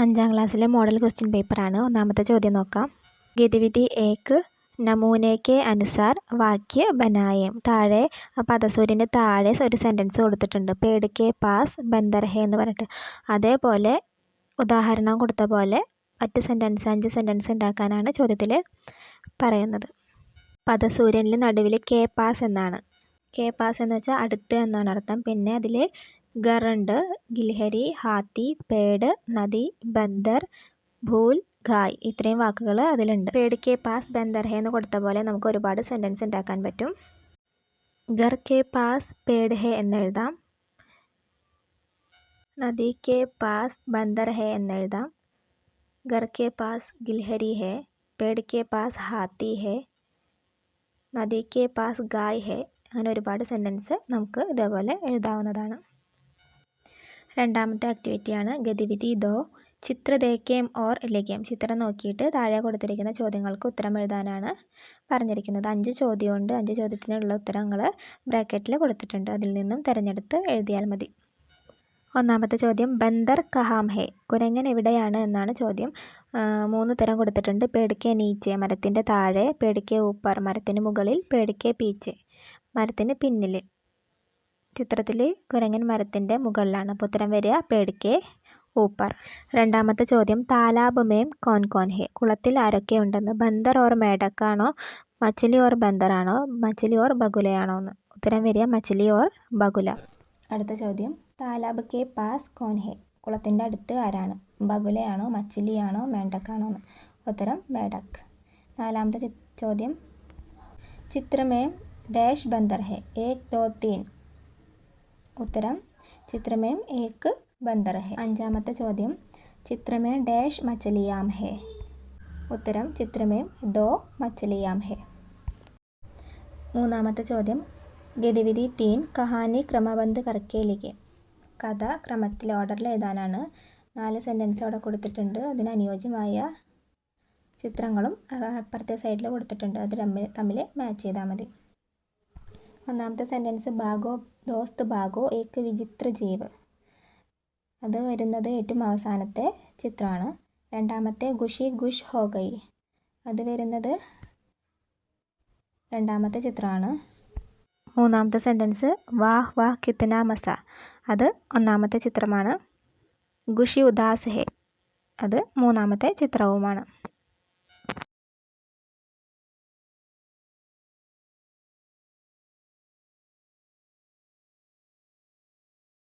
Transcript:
അഞ്ചാം ക്ലാസ്സിലെ model question പേപ്പറാണ്. ഒന്നാമത്തെ ചോദ്യം നോക്കാം. ഗതിവിധി ഏക്ക് നമൂനെ കെ അനുസാർ വാക്യ ബനായേം. താഴെ പദസൂര്യൻ്റെ താഴെ ഒരു സെൻറ്റൻസ് കൊടുത്തിട്ടുണ്ട്. പേട് കെ പാസ് ബന്ദർ ഹേ എന്ന് പറഞ്ഞിട്ട്. അതേപോലെ ഉദാഹരണം കൊടുത്ത പോലെ മറ്റ് സെൻറ്റൻസ് 5 സെൻറ്റൻസ് ഉണ്ടാക്കാനാണ് ചോദ്യത്തിൽ പറയുന്നത്. പദസൂര്യനിൽ നടുവിൽ കെ പാസ് എന്നാണ്. കെ പാസ് എന്ന് വെച്ചാൽ അടുത്ത് എന്നാണ് അർത്ഥം. പിന്നെ അതിൽ ഗറുണ്ട്, ഗിൽഹരി, ഹാത്തി, പേട്, നദി, ബന്ദർ, ഭൂൽ, ഖായ് ഇത്രയും വാക്കുകൾ അതിലുണ്ട്. പേട് കെ പാസ് ബന്ദർ ഹേ എന്ന് കൊടുത്ത പോലെ നമുക്ക് ഒരുപാട് സെൻറ്റൻസ് ഉണ്ടാക്കാൻ പറ്റും. ഗർ കെ പാസ് പേട് ഹേ എന്നെഴുതാം. നദി കെ പാസ് ബന്ദർ ഹേ എന്നെഴുതാം. ഗർ കെ പാസ് ഗിൽഹരി ഹേ. പേട് കെ പാസ് ഹാത്തി ഹേ. നദി കെ പാസ് ഗായ് ഹേ. അങ്ങനെ ഒരുപാട് സെൻറ്റൻസ് നമുക്ക് ഇതേപോലെ എഴുതാവുന്നതാണ്. രണ്ടാമത്തെ ആക്ടിവിറ്റിയാണ് ഗതിവിധി ദോ. ചിത്ര ദേക്കേം ഓർ ലിഖേം. ചിത്രം നോക്കിയിട്ട് താഴെ കൊടുത്തിരിക്കുന്ന ചോദ്യങ്ങൾക്ക് ഉത്തരം എഴുതാനാണ് പറഞ്ഞിരിക്കുന്നത്. 5 ചോദ്യമുണ്ട്. 5 ചോദ്യത്തിനുള്ള ഉത്തരങ്ങൾ ബ്രാക്കറ്റിൽ കൊടുത്തിട്ടുണ്ട്. അതിൽ നിന്നും തിരഞ്ഞെടുത്ത് എഴുതിയാൽ മതി. ഒന്നാമത്തെ ചോദ്യം ബന്ദർ കഹാം ഹേ. കുരങ്ങൻ എവിടെയാണ് എന്നാണ് ചോദ്യം. 3 ഉത്തരം കൊടുത്തിട്ടുണ്ട്. പേട് കെ നീച്ചെ മരത്തിൻ്റെ താഴെ, പേട് കെ ഊപ്പർ മരത്തിന് മുകളിൽ, പേട് കെ പീച്ചെ മരത്തിന് പിന്നിൽ. ചിത്രത്തിൽ കുരങ്ങൻ മരത്തിൻ്റെ മുകളിലാണ്. അപ്പോൾ ഉത്തരം വരിക പേട് കെ ഊപ്പർ. രണ്ടാമത്തെ ചോദ്യം താലാബ് മേം കോൻ കോൻ ഹേ. കുളത്തിൽ ആരൊക്കെ ഉണ്ടെന്ന്. ബന്ദർ ഓർ മേഡക്കാണോ, മച്ചിലി ഓർ ബന്ദറാണോ, മച്ചിലി ഓർ ബഗുലയാണോ എന്ന്. ഉത്തരം വരിക മച്ചിലി ഓർ ബഗുല. അടുത്ത ചോദ്യം താലാബ് കെ പാസ് കോൻ ഹേ. കുളത്തിൻ്റെ അടുത്ത് ആരാണ്. ബഗുലയാണോ, മച്ചിലിയാണോ, മേണ്ടക്കാണോ എന്ന്. ഉത്തരം മേഡക്. നാലാമത്തെ ചോദ്യം ചിത്രമേം ഡാഷ് ബന്ദർ ഹേ. 1 2 3. ഉത്തരം ചിത്രമേം 1 ബന്ദർ ഹേ. അഞ്ചാമത്തെ ചോദ്യം ചിത്രമേം ഡാഷ് മച്ചലിയാം ഹേ. ഉത്തരം ചിത്രമേം 2 മച്ചലിയാം ഹേ. മൂന്നാമത്തെ ചോദ്യം ഗതിവിധി 3 കഹാനി ക്രമബന്ദ് കർക്കെ ലിഖേ. കഥ ക്രമത്തിൽ ഓർഡറിൽ എഴുതാനാണ്. 4 സെൻറ്റൻസ് അവിടെ കൊടുത്തിട്ടുണ്ട്. അതിന് അനുയോജ്യമായ ചിത്രങ്ങളും അപ്പുറത്തെ സൈഡിൽ കൊടുത്തിട്ടുണ്ട്. അത് തമ്മിൽ മാച്ച് ചെയ്താൽ മതി. ഒന്നാമത്തെ സെൻറ്റൻസ് ഭാഗോ ദോസ്ത് ഭാഗോ ഏക് വിചിത്ര ജീവ്. അത് വരുന്നത് ഏറ്റവും അവസാനത്തെ ചിത്രമാണ്. രണ്ടാമത്തെ ഖുഷി ഖുഷ് ഹോ ഗയി. അത് വരുന്നത് രണ്ടാമത്തെ ചിത്രമാണ്. മൂന്നാമത്തെ സെൻറ്റൻസ് വാഹ് വാഹ് കിത്ന മസ. അത് ഒന്നാമത്തെ ചിത്രമാണ്. ഖുഷി ഉദാസ് ഹേ. അത് മൂന്നാമത്തെ ചിത്രവുമാണ്.